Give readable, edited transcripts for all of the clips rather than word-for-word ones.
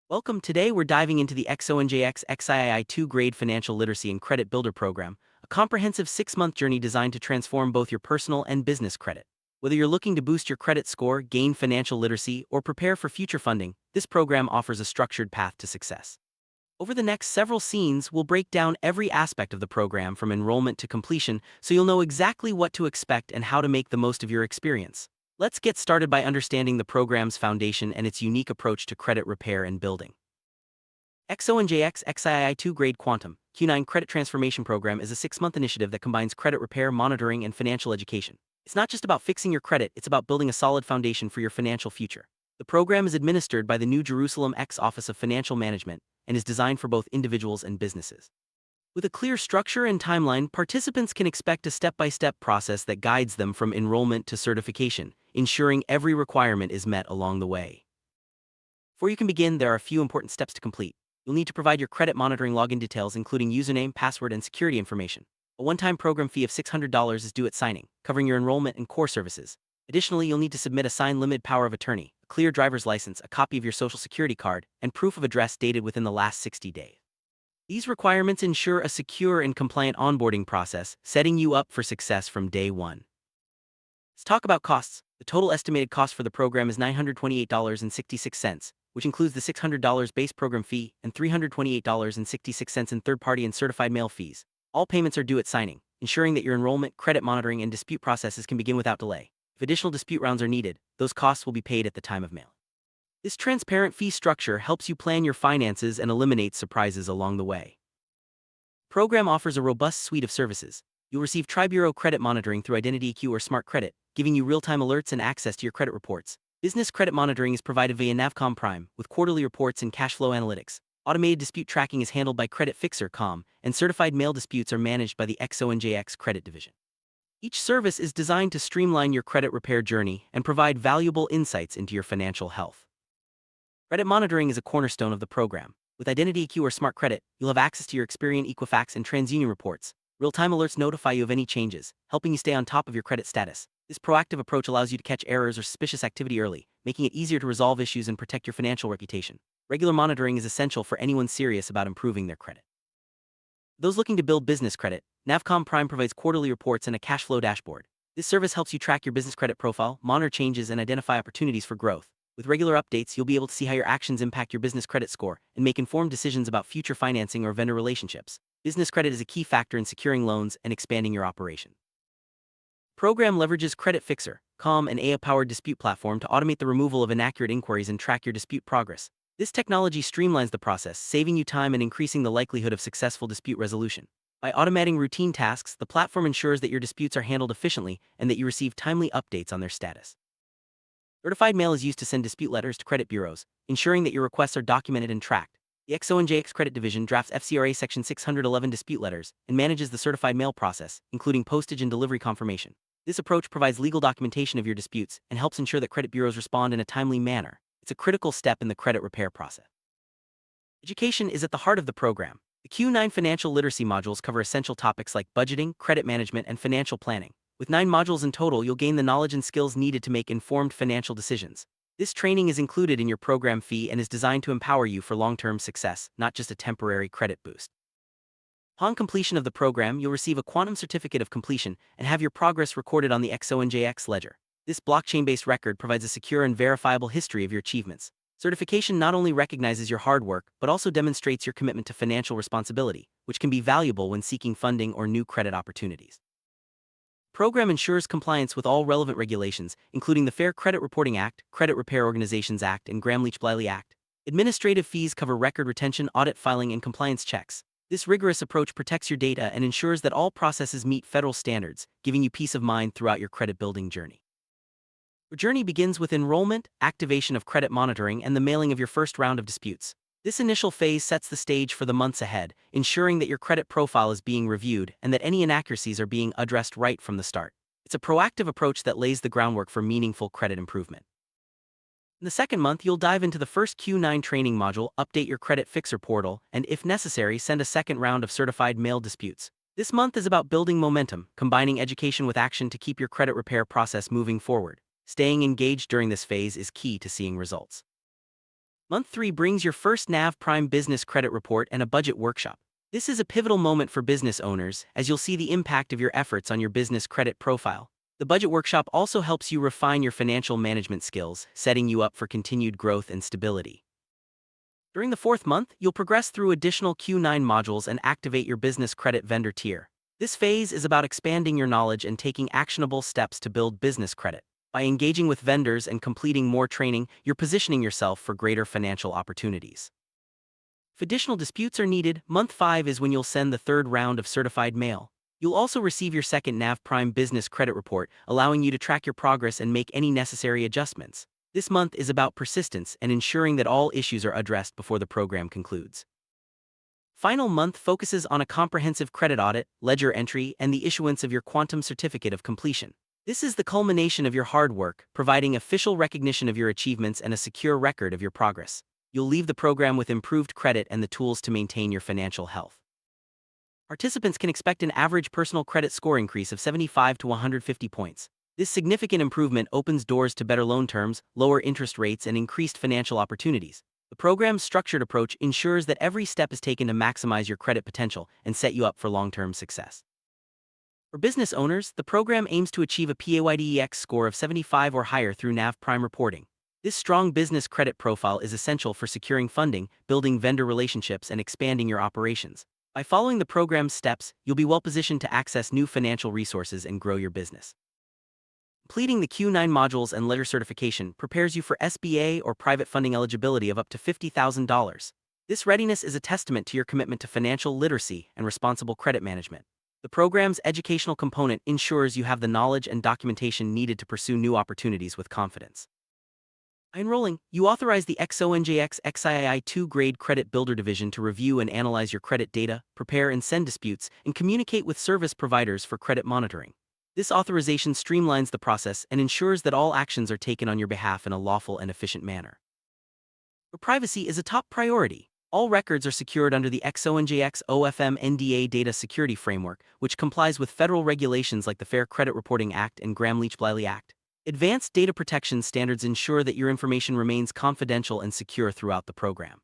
Welcome. Today we're diving into the XONJX XIII Grade Financial Literacy and Credit Builder Program, a comprehensive 6-month journey designed to transform both your personal and business credit. Whether you're looking to boost your credit score, gain financial literacy, or prepare for future funding, this program offers a structured path to success. Over the next several scenes, we'll break down every aspect of the program from enrollment to completion so you'll know exactly what to expect and how to make the most of your experience. Let's get started by understanding the program's foundation and its unique approach to credit repair and building. XONJX XIII Grade Quantum Q9 Credit Transformation Program is a 6-month initiative that combines credit repair, monitoring, and financial education. It's not just about fixing your credit, it's about building a solid foundation for your financial future. The program is administered by the New Jerusalem X Office of Financial Management and is designed for both individuals and businesses. With a clear structure and timeline, participants can expect a step-by-step process that guides them from enrollment to certification, ensuring every requirement is met along the way. Before you can begin, there are a few important steps to complete. You'll need to provide your credit monitoring login details, including username, password, and security information. A one-time program fee of $600 is due at signing, covering your enrollment and core services. Additionally, you'll need to submit a signed limited power of attorney, a clear driver's license, a copy of your social security card, and proof of address dated within the last 60 days. These requirements ensure a secure and compliant onboarding process, setting you up for success from day one. Let's talk about costs. The total estimated cost for the program is $928.66, which includes the $600 base program fee and $328.66 in third-party and certified mail fees. All payments are due at signing, ensuring that your enrollment, credit monitoring, and dispute processes can begin without delay. If additional dispute rounds are needed, those costs will be paid at the time of mail. This transparent fee structure helps you plan your finances and eliminates surprises along the way. The program offers a robust suite of services. You'll receive Tri-Bureau credit monitoring through Identity EQ or Smart Credit, giving you real-time alerts and access to your credit reports. Business credit monitoring is provided via Navcom Prime, with quarterly reports and cash flow analytics. Automated dispute tracking is handled by Credit Fixer Com, and certified mail disputes are managed by the XONJX Credit Division. Each service is designed to streamline your credit repair journey and provide valuable insights into your financial health. Credit monitoring is a cornerstone of the program. With Identity EQ or Smart Credit, you'll have access to your Experian, Equifax, and TransUnion reports. Real-time alerts notify you of any changes, helping you stay on top of your credit status. This proactive approach allows you to catch errors or suspicious activity early, making it easier to resolve issues and protect your financial reputation. Regular monitoring is essential for anyone serious about improving their credit. For those looking to build business credit, Navcom Prime provides quarterly reports and a cash flow dashboard. This service helps you track your business credit profile, monitor changes, and identify opportunities for growth. With regular updates, you'll be able to see how your actions impact your business credit score and make informed decisions about future financing or vendor relationships. Business credit is a key factor in securing loans and expanding your operation. The program leverages Credit Fixer, Com, an AI-powered dispute platform to automate the removal of inaccurate inquiries and track your dispute progress. This technology streamlines the process, saving you time and increasing the likelihood of successful dispute resolution. By automating routine tasks, the platform ensures that your disputes are handled efficiently and that you receive timely updates on their status. Certified mail is used to send dispute letters to credit bureaus, ensuring that your requests are documented and tracked. The XONJX Credit Division drafts FCRA Section 611 dispute letters and manages the certified mail process, including postage and delivery confirmation. This approach provides legal documentation of your disputes and helps ensure that credit bureaus respond in a timely manner. It's a critical step in the credit repair process. Education is at the heart of the program. The Q9 financial literacy modules cover essential topics like budgeting, credit management, and financial planning. With 9 modules in total, you'll gain the knowledge and skills needed to make informed financial decisions. This training is included in your program fee and is designed to empower you for long-term success, not just a temporary credit boost. Upon completion of the program, you'll receive a quantum certificate of completion and have your progress recorded on the XONJX ledger. This blockchain-based record provides a secure and verifiable history of your achievements. Certification not only recognizes your hard work, but also demonstrates your commitment to financial responsibility, which can be valuable when seeking funding or new credit opportunities. The program ensures compliance with all relevant regulations, including the Fair Credit Reporting Act, Credit Repair Organizations Act, and Gramm-Leach-Bliley Act. Administrative fees cover record retention, audit filing, and compliance checks. This rigorous approach protects your data and ensures that all processes meet federal standards, giving you peace of mind throughout your credit-building journey. Your journey begins with enrollment, activation of credit monitoring, and the mailing of your first round of disputes. This initial phase sets the stage for the months ahead, ensuring that your credit profile is being reviewed and that any inaccuracies are being addressed right from the start. It's a proactive approach that lays the groundwork for meaningful credit improvement. In the second month, you'll dive into the first Q9 training module, update your Credit Fixer portal, and if necessary, send a second round of certified mail disputes. This month is about building momentum, combining education with action to keep your credit repair process moving forward. Staying engaged during this phase is key to seeing results. Month 3 brings your first NAV Prime Business Credit Report and a budget workshop. This is a pivotal moment for business owners, as you'll see the impact of your efforts on your business credit profile. The budget workshop also helps you refine your financial management skills, setting you up for continued growth and stability. During the 4th month, you'll progress through additional Q9 modules and activate your business credit vendor tier. This phase is about expanding your knowledge and taking actionable steps to build business credit. By engaging with vendors and completing more training, you're positioning yourself for greater financial opportunities. If additional disputes are needed, month 5 is when you'll send the 3rd round of certified mail. You'll also receive your second NAV Prime Business Credit Report, allowing you to track your progress and make any necessary adjustments. This month is about persistence and ensuring that all issues are addressed before the program concludes. Final month focuses on a comprehensive credit audit, ledger entry, and the issuance of your quantum certificate of completion. This is the culmination of your hard work, providing official recognition of your achievements and a secure record of your progress. You'll leave the program with improved credit and the tools to maintain your financial health. Participants can expect an average personal credit score increase of 75 to 150 points. This significant improvement opens doors to better loan terms, lower interest rates, and increased financial opportunities. The program's structured approach ensures that every step is taken to maximize your credit potential and set you up for long-term success. For business owners, the program aims to achieve a PAYDEX score of 75 or higher through NAV Prime reporting. This strong business credit profile is essential for securing funding, building vendor relationships, and expanding your operations. By following the program's steps, you'll be well positioned to access new financial resources and grow your business. Completing the Q9 modules and ledger certification prepares you for SBA or private funding eligibility of up to $50,000. This readiness is a testament to your commitment to financial literacy and responsible credit management. The program's educational component ensures you have the knowledge and documentation needed to pursue new opportunities with confidence. By enrolling, you authorize the XONJX XIIIth Grade Credit Builder Division to review and analyze your credit data, prepare and send disputes, and communicate with service providers for credit monitoring. This authorization streamlines the process and ensures that all actions are taken on your behalf in a lawful and efficient manner. Your privacy is a top priority. All records are secured under the XONJX XIIIth NDA Data Security Framework, which complies with federal regulations like the Fair Credit Reporting Act and Gramm-Leach-Bliley Act. Advanced data protection standards ensure that your information remains confidential and secure throughout the program.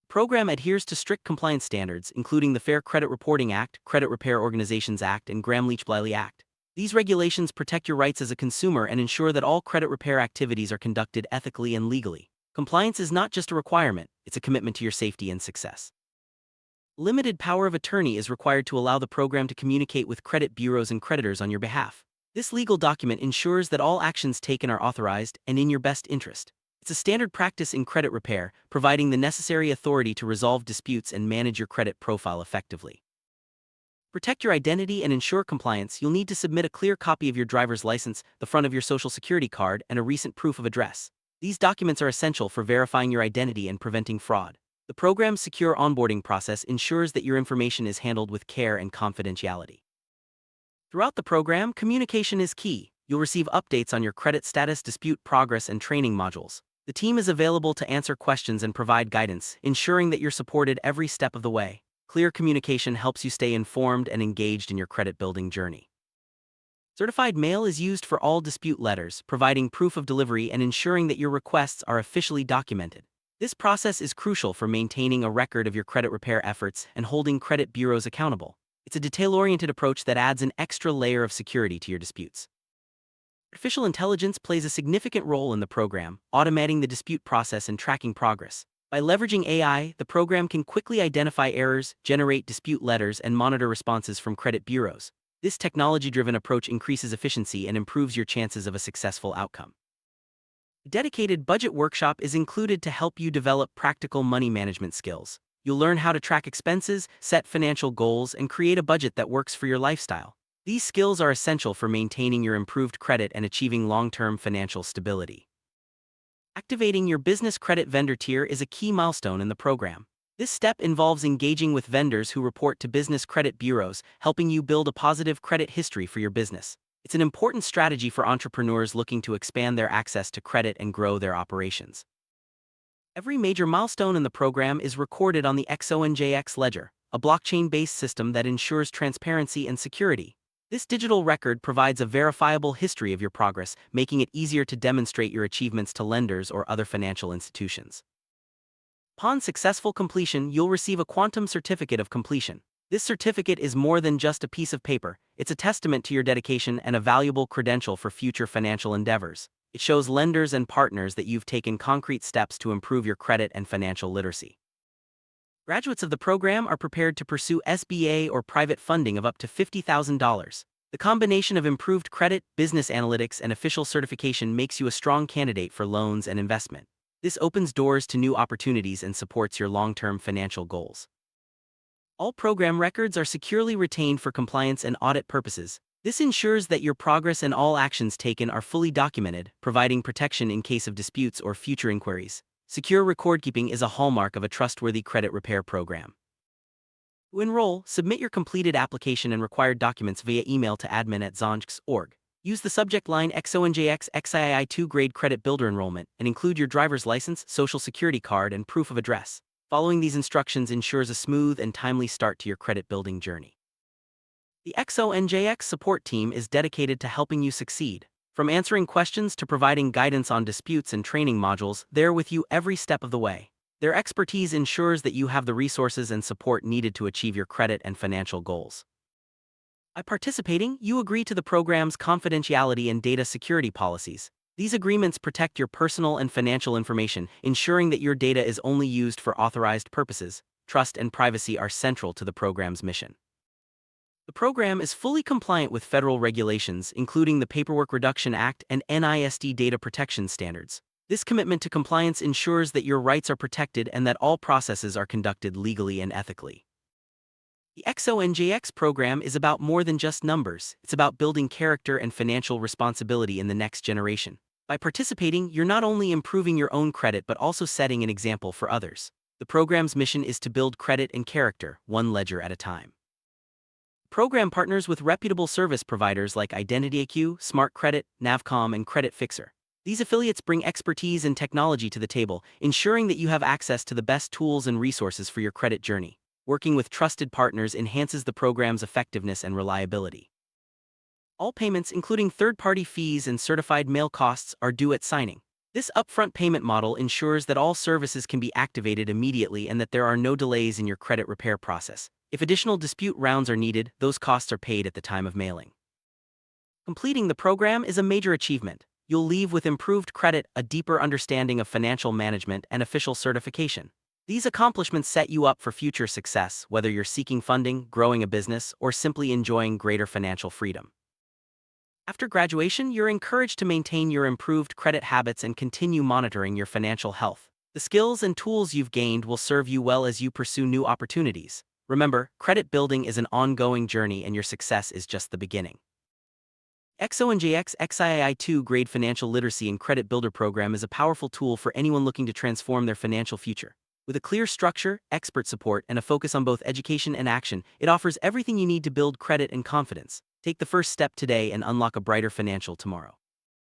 The program adheres to strict compliance standards, including the Fair Credit Reporting Act, Credit Repair Organizations Act, and Gramm-Leach-Bliley Act. These regulations protect your rights as a consumer and ensure that all credit repair activities are conducted ethically and legally. Compliance is not just a requirement, it's a commitment to your safety and success. Limited power of attorney is required to allow the program to communicate with credit bureaus and creditors on your behalf. This legal document ensures that all actions taken are authorized and in your best interest. It's a standard practice in credit repair, providing the necessary authority to resolve disputes and manage your credit profile effectively. Protect your identity and ensure compliance, you'll need to submit a clear copy of your driver's license, the front of your social security card, and a recent proof of address. These documents are essential for verifying your identity and preventing fraud. The program's secure onboarding process ensures that your information is handled with care and confidentiality. Throughout the program, communication is key. You'll receive updates on your credit status, dispute progress, and training modules. The team is available to answer questions and provide guidance, ensuring that you're supported every step of the way. Clear communication helps you stay informed and engaged in your credit building journey. Certified mail is used for all dispute letters, providing proof of delivery and ensuring that your requests are officially documented. This process is crucial for maintaining a record of your credit repair efforts and holding credit bureaus accountable. It's a detail-oriented approach that adds an extra layer of security to your disputes. Artificial intelligence plays a significant role in the program, automating the dispute process and tracking progress. By leveraging AI, the program can quickly identify errors, generate dispute letters, and monitor responses from credit bureaus. This technology-driven approach increases efficiency and improves your chances of a successful outcome. A dedicated budget workshop is included to help you develop practical money management skills. You'll learn how to track expenses, set financial goals, and create a budget that works for your lifestyle. These skills are essential for maintaining your improved credit and achieving long-term financial stability. Activating your business credit vendor tier is a key milestone in the program. This step involves engaging with vendors who report to business credit bureaus, helping you build a positive credit history for your business. It's an important strategy for entrepreneurs looking to expand their access to credit and grow their operations. Every major milestone in the program is recorded on the XONJX Ledger, a blockchain-based system that ensures transparency and security. This digital record provides a verifiable history of your progress, making it easier to demonstrate your achievements to lenders or other financial institutions. Upon successful completion, you'll receive a quantum certificate of completion. This certificate is more than just a piece of paper, it's a testament to your dedication and a valuable credential for future financial endeavors. It shows lenders and partners that you've taken concrete steps to improve your credit and financial literacy. Graduates of the program are prepared to pursue SBA or private funding of up to $50,000. The combination of improved credit, business analytics, and official certification makes you a strong candidate for loans and investment. This opens doors to new opportunities and supports your long-term financial goals. All program records are securely retained for compliance and audit purposes. This ensures that your progress and all actions taken are fully documented, providing protection in case of disputes or future inquiries. Secure recordkeeping is a hallmark of a trustworthy credit repair program. To enroll, submit your completed application and required documents via email to admin@XONJX.org. Use the subject line XONJX XIIIth Grade Credit Builder Enrollment and include your driver's license, social security card, and proof of address. Following these instructions ensures a smooth and timely start to your credit building journey. The XONJX support team is dedicated to helping you succeed. From answering questions to providing guidance on disputes and training modules, they're with you every step of the way. Their expertise ensures that you have the resources and support needed to achieve your credit and financial goals. By participating, you agree to the program's confidentiality and data security policies. These agreements protect your personal and financial information, ensuring that your data is only used for authorized purposes. Trust and privacy are central to the program's mission. The program is fully compliant with federal regulations, including the Paperwork Reduction Act and NISD data protection standards. This commitment to compliance ensures that your rights are protected and that all processes are conducted legally and ethically. The XONJX program is about more than just numbers, it's about building character and financial responsibility in the next generation. By participating, you're not only improving your own credit but also setting an example for others. The program's mission is to build credit and character, one ledger at a time. The program partners with reputable service providers like IdentityIQ, Smart Credit, Navcom, and Credit Fixer. These affiliates bring expertise and technology to the table, ensuring that you have access to the best tools and resources for your credit journey. Working with trusted partners enhances the program's effectiveness and reliability. All payments, including third-party fees and certified mail costs, are due at signing. This upfront payment model ensures that all services can be activated immediately and that there are no delays in your credit repair process. If additional dispute rounds are needed, those costs are paid at the time of mailing. Completing the program is a major achievement. You'll leave with improved credit, a deeper understanding of financial management, and official certification. These accomplishments set you up for future success, whether you're seeking funding, growing a business, or simply enjoying greater financial freedom. After graduation, you're encouraged to maintain your improved credit habits and continue monitoring your financial health. The skills and tools you've gained will serve you well as you pursue new opportunities. Remember, credit building is an ongoing journey and your success is just the beginning. XONJX XIIIth Grade Financial Literacy and Credit Builder Program is a powerful tool for anyone looking to transform their financial future. With a clear structure, expert support, and a focus on both education and action, it offers everything you need to build credit and confidence. Take the first step today and unlock a brighter financial tomorrow.